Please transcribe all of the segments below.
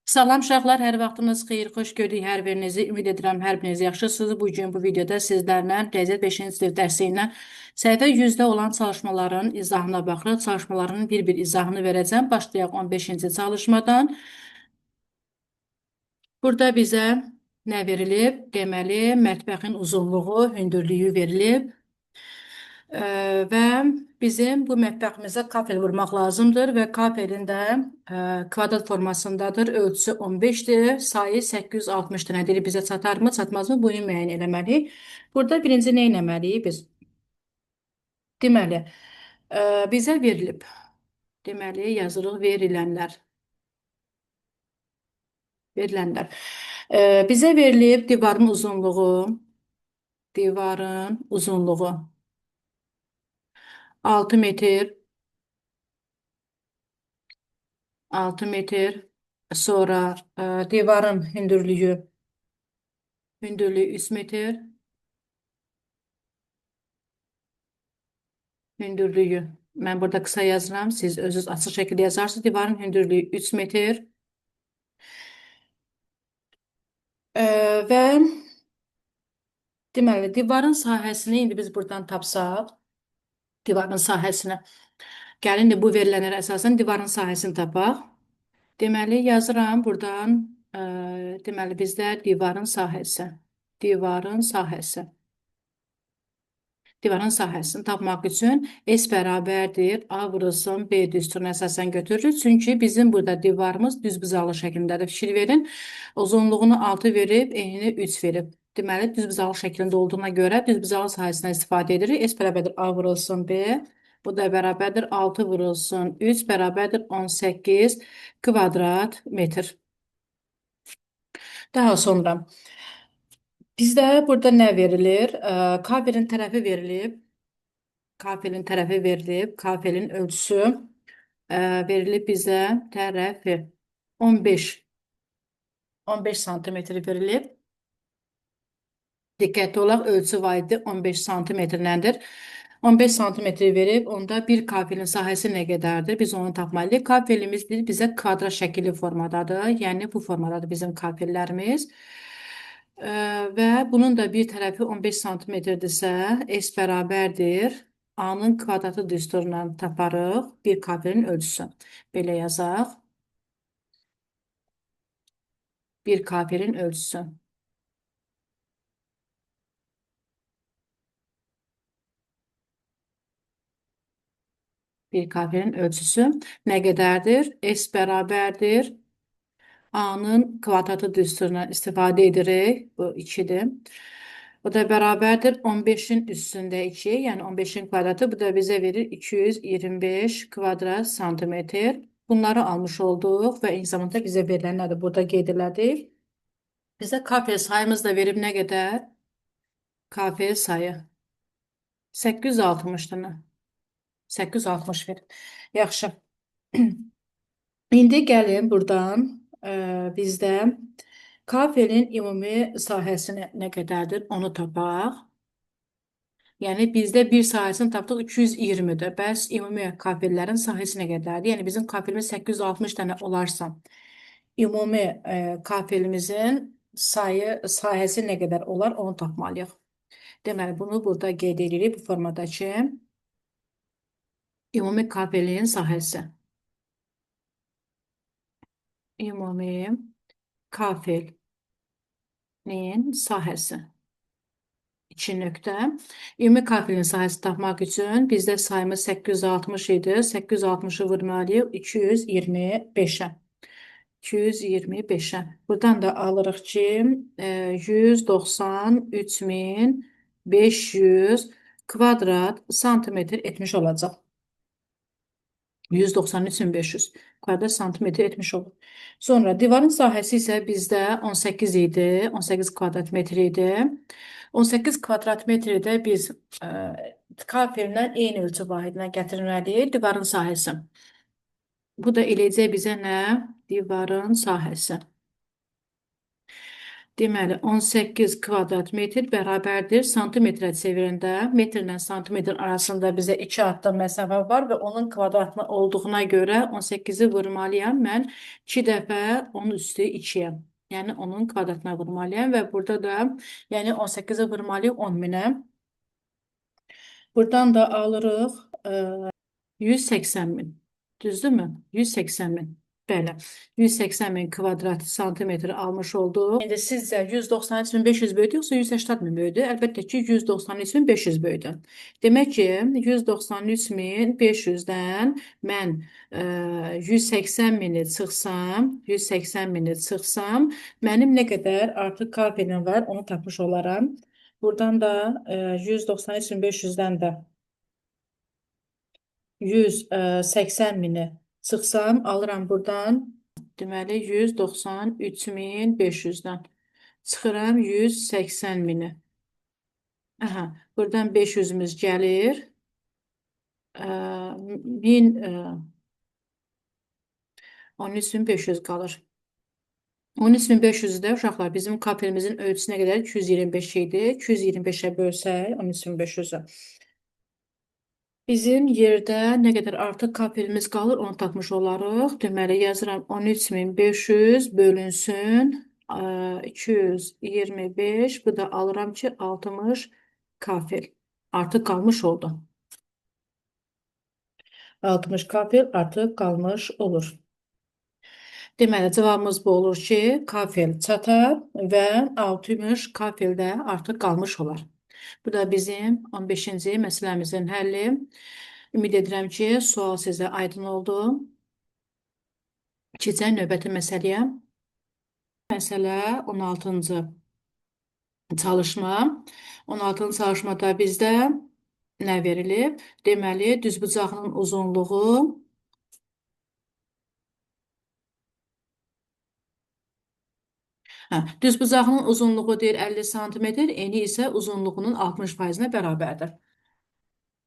Salam uşaqlar, hər vaxtınız xeyir, xoş gördük hər birinizi. Ümid edirəm hər biriniz yaxşısınız. Bu videoda sizlərlə Riyaziyyat 5-ci sinif dərsi ilə səhifə 100-də olan çalışmaların izahına baxırıq. Çalışmaların bir-bir izahını verəcəm. Başlayaq 15-ci çalışmadan. Burada bizə nə verilib? Deməli, mətbəxin uzunluğu, hündürlüyü verilib. Və bizim bu mətbəximizə kafel vurmaq lazımdır və kafelin də kvadrat formasındadır. Ölçüsü 15-dir, sayı 860-dır. Nədir, bizə çatarmı, çatmazmı? Bunu müəyyən eləməliyik. Burada birinci nə etməliyik biz? Deməli, bizə verilib. Deməli, yazırıq verilənlər. Verilənlər. Bizə verilib divarın uzunluğu 6 metr, 6 metr. Sonra divarın hündürlüğü 3 metr. Hündürlüğü. Ben burada kısa yazıram. Siz özünüz açıq şəkildə yazarsınız. Divarın hündürlüğü 3 metr. Və deməli, divarın sahəsini indi biz buradan tapsaq, divarın sahəsini. Gəlin bu verilənlərə əsasən divarın sahəsini tapaq. Deməli, yazıram buradan, deməli, bizdə divarın sahəsi. Divarın sahəsi. Divarın sahəsini tapmaq üçün S bərabərdir. A vurulsun B düsturuna əsasən götürürük. Çünki bizim burada divarımız düzbucaqlı şəklindədir. Fikir verin. Uzunluğunu 6 verib, enini 3 verib. Deməli, düzbucaqlı şəklində olduğuna görə düzbucaqlı sahəsindən istifadə edirik. S bərabərdir A vurulsun B. Bu da bərabərdir 6 vurulsun 3 bərabərdir 18 kvadrat metr. Daha sonra bizdə burada nə verilir? Kafelin tərəfi verilib. Kafelin tərəfi verilib. Kafelin ölçüsü verilib bizə tərəfi 15 santimetr verilib. Diqqətli olaq, ölçü vahidi 15 santimetrləndir. 15 santimetr verib, onda bir kafelin sahəsi nə qədərdir? Biz onu tapmalıyıq. Kafelimiz bizə kvadrat şəkilli formadadır. Yəni, bu formadadır bizim kafellərimiz. Və bunun da bir tərəfi 15 santimetrdirsə, S bərabərdir. A-nın kvadratı düsturundan taparıq bir kafelin ölçüsü. Belə yazaq. Bir kafelin ölçüsü. Bir kafelin ölçüsü nə qədərdir? S bərabərdir. A-nın kvadratı düsturuna istifadə edirik. Bu 2-dir. Bu da bərabərdir 15-in üstündə 2, yəni 15-in kvadratı. Bu da bizə verir 225 kvadrat santimetr. Bunları almış olduq və eyni zamanda bizə verilənlərdir. Burada qeyd elədik. Bizə kafel sayımız da verib nə qədər? Kafel sayı 860-dır. 860 verir. Yaxşı. İndi gəlin buradan bizdə kafelin ümumi sahəsini nə qədərdir onu tapaq. Yəni bizdə bir sahəsini tapdıq 220-dir. Bəs ümumi kafellərin sahəsi nə qədərdir? Yəni bizim kafelimiz 860 dənə olarsa, ümumi kafelimizin sahəsi nə qədər olar onu tapmalıyıq. Deməli, bunu burada qeyd edirik bu formadakı ümumi kafelin sahəsi. Ümumi kafelin sahəsi. 2 nöqtə. Ümumi kafelin sahəsi tapmaq üçün bizdə sayımız 860 idi. 860-ı vurmalıyıq 225-ə. 225-ə. Buradan da alırıq ki, 193.500 kvadrat santimetr etmiş olacaq. 193.500 kvadrat santimetr etmiş olur. Sonra divarın sahəsi isə bizdə 18 idi. 18 kvadrat metr idi. 18 kvadrat metri də biz kafellə eyni ölçü vahidinə gətirməliyik. Divarın sahəsi. Bu da eləyəcək bizə nə? Divarın sahəsi. Deməli, 18 kvadrat metr bərabərdir santimetrə çevirəndə metrlə santimetr arasında bizə 2 addım məsafə var və onun kvadratlı olduğuna görə 18-i vurmalıyam. Mən 2 dəfə onun üstü 2-yə. Yəni onun kvadratına vurmalıyam və burada da yəni 18-i vurmalıyıq 10 minə. Buradan da alırıq 180 min. Düzdürmü? 180 min. Bəli. 180 min kvadrat santimetr almış olduq. İndi sizcə 193.500 böyüdü yoxsa 180 min böyüdü? Əlbəttə ki 193.500 böyüdü. Demək ki 193.500-dən mən 180 mini çıxsam, 180 mini çıxsam, mənim nə qədər artıq kafelim var onu tapmış olaram. Buradan da 193.500-dən də 180 mini çıxsam, alıram buradan. Deməli, 193.500-dən çıxıram 180 mini. Aha, buradan 500-ümüz gəlir. 13.500 qalır. 13.500 də uşaqlar bizim kafelimizin ölçüsü nə qədər? 225 idi. 225-ə bölsək 13.500-ü. Bizim yerdə nə qədər artıq kapelimiz qalır, onu tapmış olarıq. Deməli, yazıram 13.500 bölünsün 225, bu da alıram ki 60 kapel. Artıq qalmış oldu. 60 kapel artıq qalmış olur. Deməli, cavabımız bu olur ki, kafel çatar və 60 kafel də artıq qalmış olar. Bu da bizim 15-ci məsələmizin həlli. Ümid edirəm ki, sual sizə aydın oldu. Keçək növbəti məsələyə. Məsələ 16-cı çalışma. 16-cı çalışmada bizdə nə verilib? Deməli, düzbucağının uzunluğu düzbucağının uzunluğu deyir 50 sm, eni isə uzunluğunun 60%-nə bərabərdir.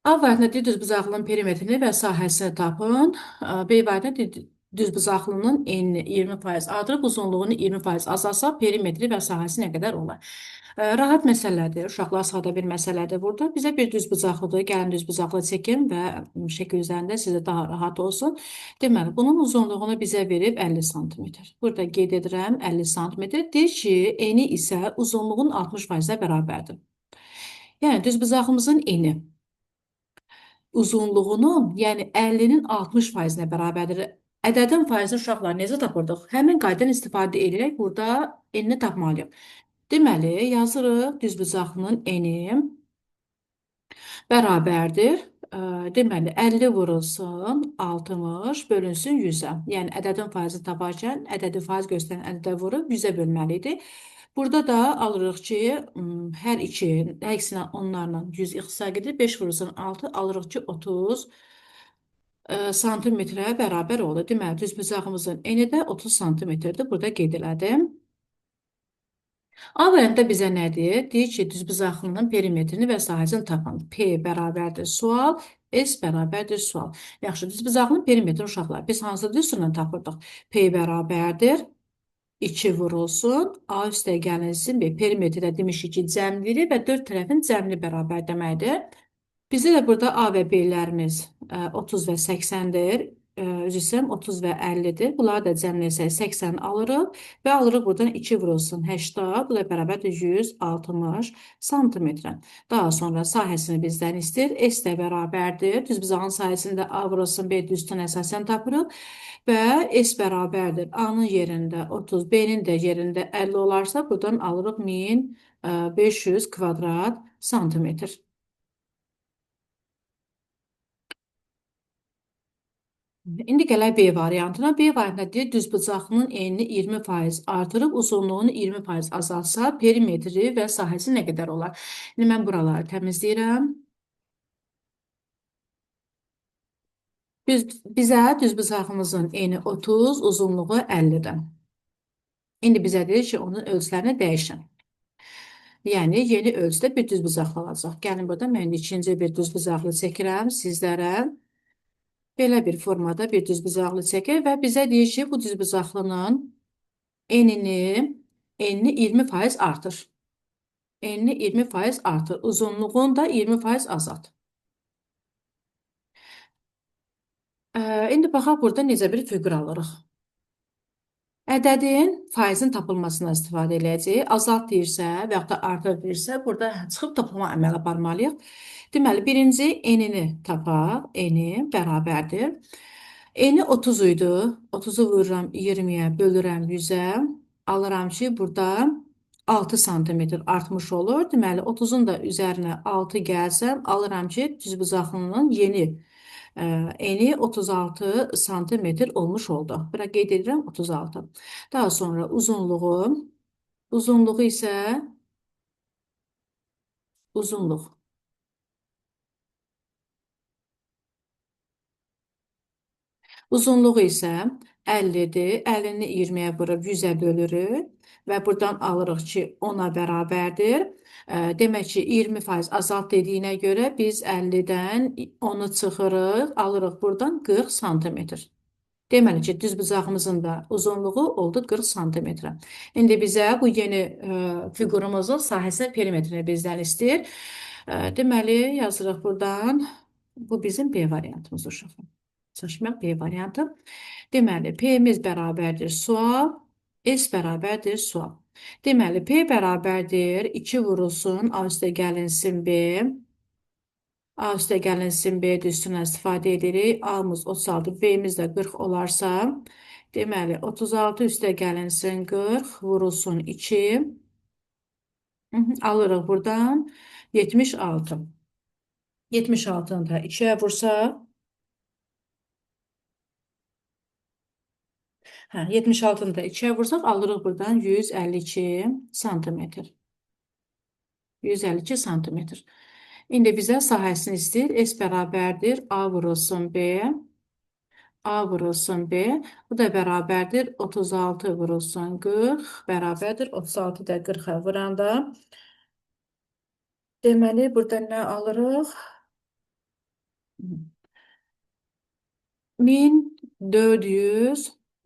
A variantında düzbucaqlının perimetrini və sahəsini tapın. B variantında düzbucaqlının enini 20% artırıb uzunluğunu 20% azalsa perimetri və sahəsi nə qədər olar? Rahat məsələdir. Uşaqlar sadə bir məsələdir burada. Bizə bir düzbucaqlıdır. Gəlin düzbucaqlı çəkin və şəkil üzərində sizə daha rahat olsun. Deməli, bunun uzunluğunu bizə verib 50 sm. Burada qeyd edirəm 50 sm. Deyir ki, eni isə uzunluğun 60%-ə bərabərdir. Yəni, düzbucaqlımızın eni uzunluğunun, yəni 50-nin 60%-nə bərabərdir. Ədədin faizini uşaqlar necə tapırdıq? Həmin qaydadan istifadə edərək burada enini tapmalıyıq. Deməli, yazırıq düzbucaqlının eni bərabərdir. Deməli, 50 vurulsun 60 bölünsün 100-ə. Yəni, ədədin faizi taparkən ədədi faiz göstərən ədədə vurub 100-ə bölməlidir. Burada da alırıq ki, hər iki, əksinə onlarla 100 ixtisar gedir. 5 vurulsun 6, alırıq ki, 30 santimetrə bərabər olur. Deməli, düzbucağımızın eni də 30 santimetrdir. Burada qeyd elədim. A variantda bizə nə deyir? Deyir ki, düzbucaqlının perimetrini və sahəsini tapın. P bərabərdir sual, S bərabərdir sual. Yaxşı, düzbucaqlının perimetrini uşaqlar biz hansı düsturla tapırdıq? P bərabərdir 2 vurulsun, A üstə gəlinsin, perimetrdə demişik ki, cəmlidir və 4 tərəfin cəmli bərabər deməkdir. Bizdə də burada A və B-lərimiz 30 və 80-dir. Üzr istəyirəm, 30 və 50-dir. Bunları da cəmləsək 80 alırıq və alırıq buradan 2 vurulsun 80, bu da bərabərdir 160 santimetrə. Daha sonra sahəsini bizdən istəyir. S də bərabərdir. Düzbucağın sahəsində A vurulsun B düztün əsasən tapırıq və S bərabərdir. A-nın yerində 30, B-nin də yerində 50 olarsa, buradan alırıq 1500 kvadrat santimetr. İndi gələk B variantına. B variantına deyir, düzbucaqlının enini 20% artırıb uzunluğunu 20% azalsa, perimetri və sahəsi nə qədər olar? İndi mən buraları təmizləyirəm. Bizə düzbucağımızın eni 30, uzunluğu 50-dir. İndi bizə deyir ki, onun ölçülərini dəyişin. Yəni, yeni ölçüdə bir düzbucaqlı alacaq. Gəlin burada mən ikinci bir düzbucaqlı çəkirəm sizlərə. Belə bir formada bir düzbucaqlı çəkir və bizə deyir ki, bu düzbucaqlının Enini 20% artır. Enini 20% artır. Uzunluğunu da 20% azalt. İndi baxaq burada necə bir fiqur alırıq. Ədədin faizin tapılmasına istifadə edəcəyik. Azalt deyirsə və yaxud da artır deyirsə, burada çıxıb toplama əməli aparmalıyıq. Deməli, birinci enini tapaq. Eni bərabərdir. Eni 30 idi. 30-u vururam 20-yə, bölürəm 100-ə. Alıram ki, burada 6 santimetr artmış olur. Deməli, 30-un da üzərinə 6 gəlsəm, alıram ki, düzbucaqlının yeni eni 36 santimetr olmuş oldu. Bura qeyd edirəm 36. Daha sonra uzunluğu isə uzunluq. Uzunluğu isə 50-dir. 50-ni 20-yə vurub 100-ə bölürük və buradan alırıq ki, 10-a bərabərdir. Demək ki, 20% azalt dediyinə görə biz 50-dən 10-u çıxırıq, alırıq buradan 40 santimetr. Deməli ki, düzbucağımızın da uzunluğu oldu 40 santimetrə. İndi bizə bu yeni fiqurumuzun sahəsinin perimetrini bizdən istəyir. Deməli, yazırıq buradan. Bu bizim B variantımız uşaqlar. Çalışmaq B variantı. Deməli, P-miz bərabərdir sual, S bərabərdir sual. Deməli, P bərabərdir 2 vurulsun, A üstə gəlinsin B. A üstə gəlinsin B üstündən istifadə edirik. A-mız 36, B-miz də 40 olarsa, deməli, 36 üstə gəlinsin 40, vurulsun 2. Alırıq buradan 76. 76-nı da 2-yə vursaq, 76-nı da 2-yə vursaq, alırıq buradan 152 santimetr. 152 santimetr. İndi bizə sahəsini istəyir. S bərabərdir. A vurulsun B. A vurulsun B. Bu da bərabərdir. 36 vurulsun 40. Bərabərdir. 36 da 40-a vuranda. Deməli, burada nə alırıq?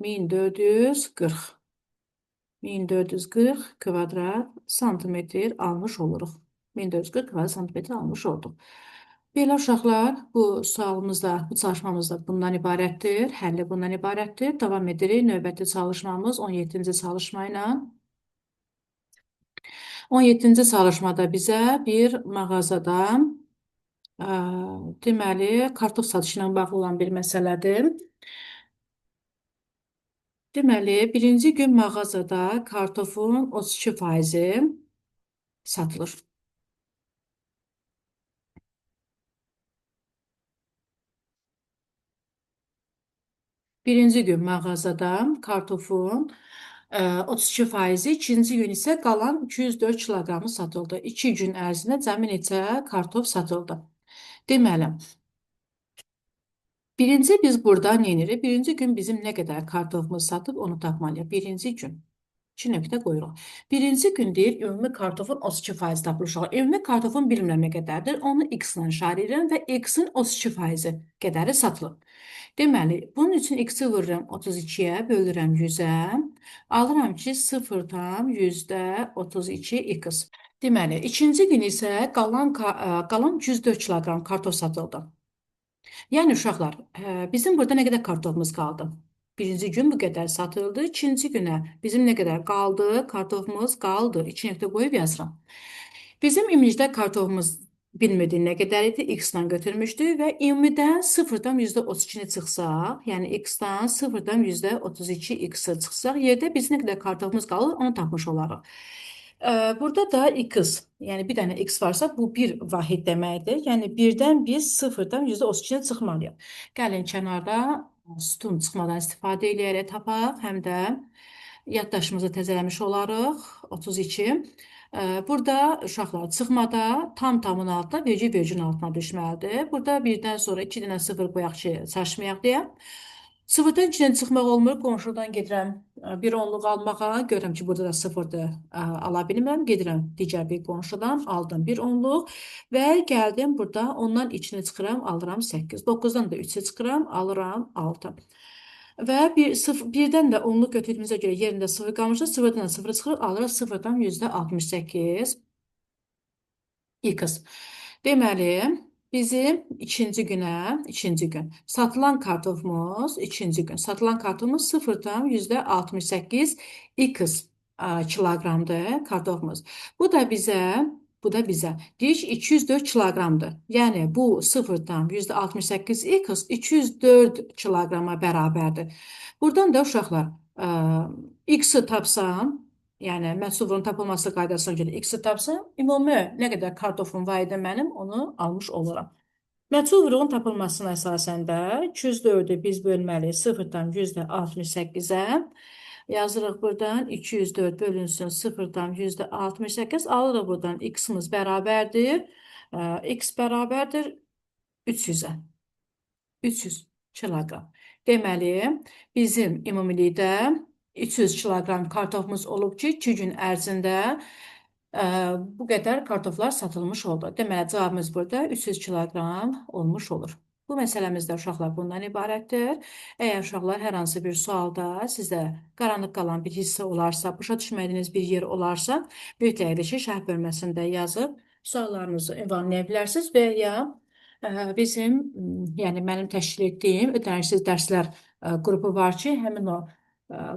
1440. 1440 kvadrat santimetr almış oluruq. 1440 kvadrat santimetr almış olduq. Belə uşaqlar, bu sualımızda, bu çalışmamızda bundan ibarətdir. Həlli bundan ibarətdir. Davam edirik. Növbəti çalışmamız 17-ci çalışma ilə. 17-ci çalışmada bizə bir mağazada deməli, kartof satışı ilə bağlı olan bir məsələdir. Deməli, birinci gün mağazada kartofun 32% satılır. Birinci gün mağazada kartofun 32%, ikinci gün isə qalan 204 kiloqramı satıldı. 2 gün ərzində cəmi neçə kartof satıldı? Deməli, birinci biz burada nə edirik? Birinci gün bizim nə qədər kartofumuz satıb onu tapmalıyıq. Birinci gün. 2 nöqtə qoyuruq. Birinci gün deyir, ümumi kartofun 32% tapılışıq. Ümumi kartofun bilmirəm nə qədərdir. Onu x-la işarələyirəm və x-in 32% qədəri satılıb. Deməli, bunun üçün x-i vururam 32-yə, bölürəm 100-ə. Alıram ki, 0,32x. Deməli, ikinci gün isə qalan 104 kiloqram kartof satıldı. Yəni, uşaqlar, bizim burada nə qədər kartofumuz qaldı? Birinci gün bu qədər satıldı. İkinci günə bizim nə qədər qaldı? Kartofumuz qaldı. 2 nöqtə qoyub yazıram. Bizim ümumilikdə kartofumuz bilmirdik nə qədər idi. X-la götürmüşdük və ümumidən 0-dan %32-ni çıxsaq, yəni X-dan 0-dan %32X-i çıxsaq, yerdə bizim nə qədər kartofumuz qalır, onu tapmış olarıq. Burada da x, yəni bir dənə x varsa, bu bir vahid deməkdir. Yəni birdən biz 0-dan %32-nə çıxmalıyıq. Gəlin kənarda sütun çıxmadan istifadə edərək tapaq, həm də yaddaşımızı təzələmiş olarıq. 32. Burada uşaqlar çıxmada tam-tamın altına, vergül altına düşməlidir. Burada birdən sonra 2 dənə 0 qoyaq ki, çaşmayaq deyə. 0-dan 2-dən çıxmaq olmur. Qonşudan gedirəm bir onluq almağa. Görürəm ki, burada da 0-dır. Ala bilmirəm. Gedirəm digər bir qonşudan. Aldım bir onluq və gəldim burada. Ondan 2-ni çıxıram, alıram 8. 9-dan da 3-ü çıxıram, alıram 6. Və birdən də onluq götürdüyümüzə görə yerində sıfır qalmışdır. Sıfırdan da sıfır çıxır, alırıq sıfırdan %68 x. Deməli, bizim ikinci gün satılan kartofumuz, satılan kartofumuz sıfırdan %68 x kiloqramdır kartofumuz. Bu da bizə Bu da bizə deyir ki, 204 kiloqramdır. Yəni bu sıfırdan %68 x 204 kiloqrama bərabərdir. Buradan da uşaqlar x-i tapsam, yəni məhsulun tapılması qaydasına görə x-i tapsam, ümumi nə qədər kartofum var idi mənim, onu almış oluram. Məhsul vuruğun tapılmasına əsasən də 204-ü biz bölməliyik 0-dan %68-ə. Yazırıq buradan 204 bölünsün 0-dan %68. Alırıq buradan x-imiz bərabərdir. X bərabərdir 300-ə. 300 kiloqram. Deməli, bizim ümumilikdə 300 kiloqram kartofumuz olub ki, 2 gün ərzində bu qədər kartoflar satılmış oldu. Deməli, cavabımız burada 300 kiloqram olmuş olur. Bu məsələmiz də uşaqlar bundan ibarətdir. Əgər uşaqlar hər hansı bir sualda sizdə qaranlıq qalan bir hissə olarsa, başa düşmədiyiniz bir yer olarsa, mütləq ki, şərh bölməsində yazıb suallarınızı ünvanlaya bilərsiniz və ya bizim, yəni mənim təşkil etdiyim ödənişsiz dərslər qrupu var ki, həmin o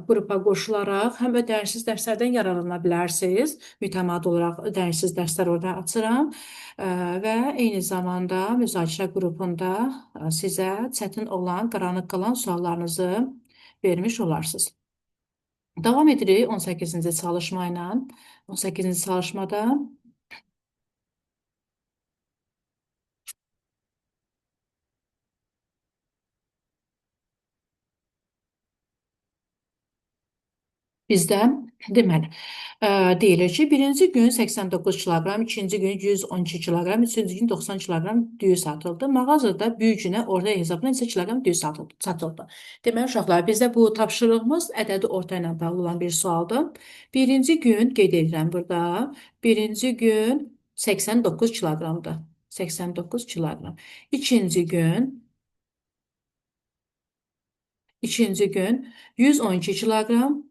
qrupa qoşularaq həm ödənişsiz dərslərdən yararlana bilərsiniz. Mütəmadi olaraq ödənişsiz dərslər orada açıram və eyni zamanda müzakirə qrupunda sizə çətin olan, qaranlıq qalan suallarınızı vermiş olarsınız. Davam edirik 18-ci çalışma ilə. 18-ci çalışmada bizdə deməli deyilir ki, birinci gün 89 kiloqram, ikinci gün 112 kiloqram, üçüncü gün 90 kiloqram düyü satıldı. Mağazada büyük günə orta hesabla neçə kiloqram düyü satıldı. Deməli uşaqlar, bizdə bu tapşırığımız ədədi orta ilə bağlı olan bir sualdır. Birinci gün qeyd edirəm burada. Birinci gün 89 kiloqramdır. 89 kiloqram. İkinci gün 112 kiloqram.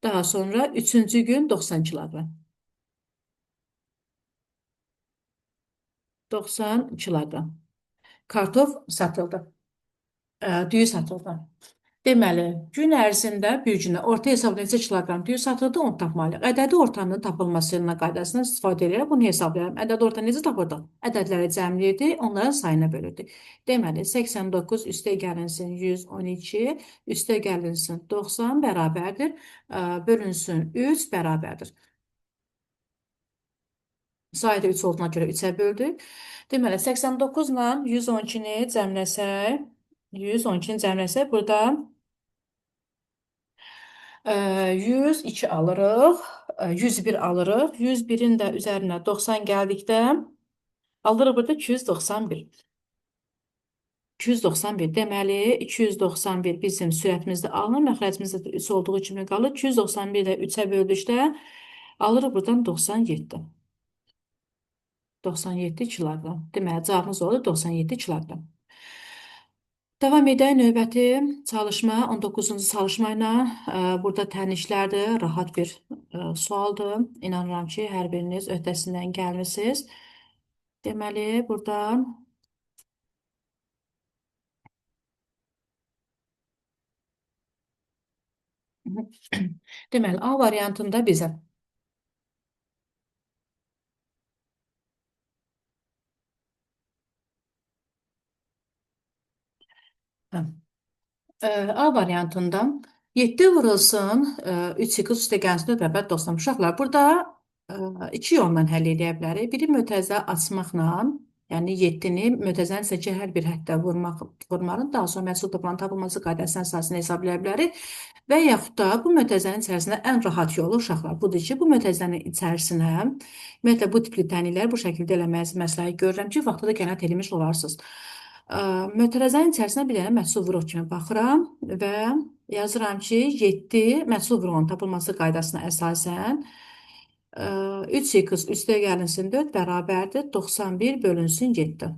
Daha sonra üçüncü gün 90 kiloqram. 90 kiloqram. Kartof satıldı. Düyü satıldı. Deməli, gün ərzində bir günə orta hesabla neçə kiloqram düyü satıldı, onu tapmalıyıq. Ədədi ortanın tapılması qaydasından istifadə edərək bunu hesablayalım. Ədədi orta necə tapırdıq? Ədədləri cəmləyirdik, onların sayına bölürdük. Deməli, 89 üstə gəlinsin 112, üstə gəlinsin 90 bərabərdir, bölünsün 3 bərabərdir. Sayda 3 olduğuna görə 3-ə böldük. Deməli, 89 ilə 112-ni cəmləsək, 112-ni cəmləsək, burada 102 alırıq, 101 alırıq. 101-in də üzərinə 90 gəldikdə alırıq burada 291. 291 deməli 291 bizim sürətimizdə alınır, məxrəcimizdə 3 olduğu kimi qalır. 291 də 3-ə böldükdə alırıq buradan 97. 97 kiloqram. Deməli cavabımız olur 97 kiloqram. Davam edək növbəti çalışma 19-cu çalışma ilə. Burada tənişlərdir, rahat bir sualdır. İnanıram ki, hər biriniz öhdəsindən gəlmisiniz. Deməli, burada deməli, A variantında bizə A variantında 7 vurulsun 3x üstə gəlsin bərabər 90. Uşaqlar, burada iki yolla həll edə bilərik. Biri mötərizə açmaqla, yəni 7-ni mötərizənin seçə hər bir həddə vurmağın daha sonra məhsul toplanın tapılması qaydasına əsasını hesablaya bilərik. Və yaxud da bu mötərizənin içərisində ən rahat yolu uşaqlar budur ki, bu mötərizənin içərisinə ümumiyyətlə bu tipli tənlikləri bu şəkildə eləməyi məsləhət görürəm ki, vaxtda da qənaət etmiş olarsınız. Mötərizənin içərisinə bir dənə məhsul vuruq kimi baxıram və yazıram ki, 7 məhsul vuruğunun tapılması qaydasına əsasən 3x üstə gəlinsin 4 bərabərdir 91 bölünsün 7.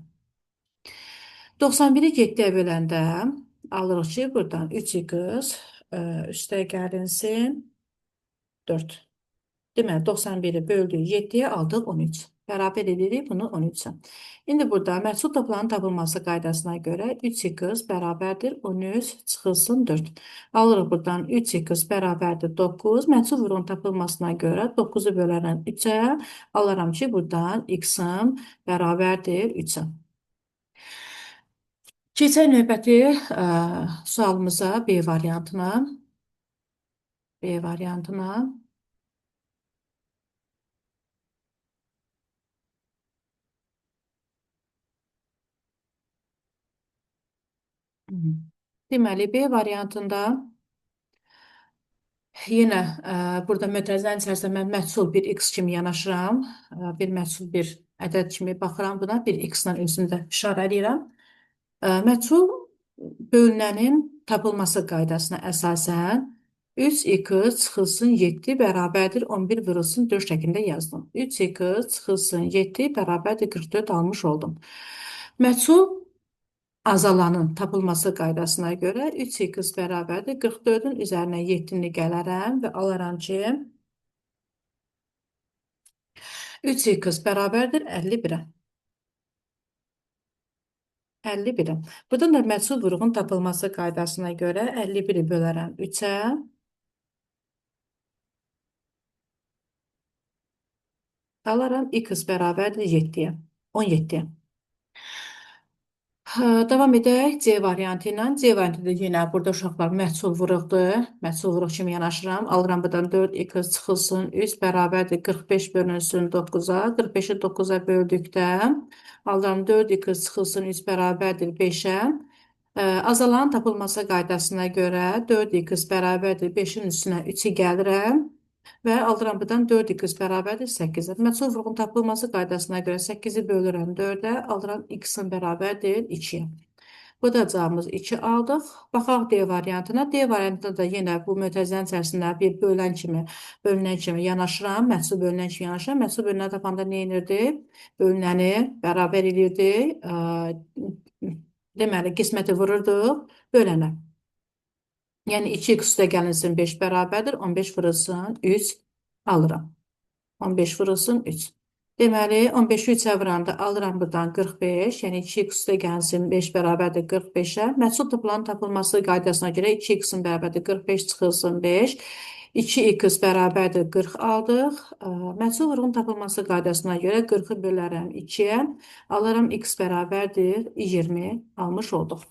91-i 7-yə böləndə Alırıq ki, buradan 3x üstə gəlinsin 4. Deməli, 91-i böldük 7-yə aldıq 13. Bərabər edirik bunu 13-ə. İndi burada məhsul toplarının tapılması qaydasına görə 3x bərabərdir 13 çıxılsın 4. Alırıq buradan 3x bərabərdir 9. Məhsul vurğunun tapılmasına görə 9-u bölərəm 3-ə. Alaram ki, buradan x-ım bərabərdir 3-ə. Keçək növbəti sualımıza B variantına. B variantına. Deməli, B variantında yenə burada mötərizənin içərisində mən məhsul bir x kimi yanaşıram. Bir məhsul bir ədəd kimi baxıram buna. Bir x-la özünü də işarə edirəm. Məhsul bölünənin tapılması qaydasına əsasən 3x çıxılsın 7 bərabərdir 11 vurulsun 4 şəklində yazdım. 3x çıxılsın 7 bərabərdir 44 almış oldum. Məhsul azalanın tapılması qaydasına görə 3x bərabərdir 44-ün üzərinə 7-ni gələrəm və alaram ki 3x bərabərdir 51-ə. 51-ə. Buradan da məhsul vurğunun tapılması qaydasına görə 51-i bölərəm 3-ə. Alaram x bərabərdir 7-yə. 17-yə. Davam edək C variantı ilə. C variantı da yenə burada uşaqlar məhsul vuruqdur. Məhsul vuruq kimi yanaşıram. Alıram buradan 4x çıxılsın 3 bərabərdir 45 bölünsün 9-a. 45-i 9-a böldükdə alıram 4x çıxılsın 3 bərabərdir 5-ə. Azalanın tapılması qaydasına görə 4x bərabərdir 5-in üstünə 3-ü gəlirəm. Və alıram buradan 4x bərabərdir 8-ə. Məhsul vurğunun tapılması qaydasına görə 8-i bölürəm 4-ə, alıram x-in bərabərdir 2-yə. Burada cavabımız 2 aldıq. Baxaq D variantına. D variantında da yenə bu mötərizənin içərisində bir bölünən kimi yanaşıram. Məhsul bölünən kimi yanaşıram. Məhsul bölünəni tapanda nə edirdi? Bölünəni bərabər edirdi. Deməli, qisməti vururduq bölənə. Yəni 2x üstə gəlinsin 5 bərabərdir. 15 vurulsun 3 alıram. 15 vurulsun 3. Deməli 15-i 3-ə vuranda alıram buradan 45. Yəni 2x üstə gəlinsin 5 bərabərdir 45-ə. Məhsul toplarının tapılması qaydasına görə 2x-in bərabərdir 45 çıxılsın 5. 2x bərabərdir 40 aldıq. Məhsul vurğunun tapılması qaydasına görə 40-ı bölərəm 2-yə. Alaram x bərabərdir 20 almış olduq.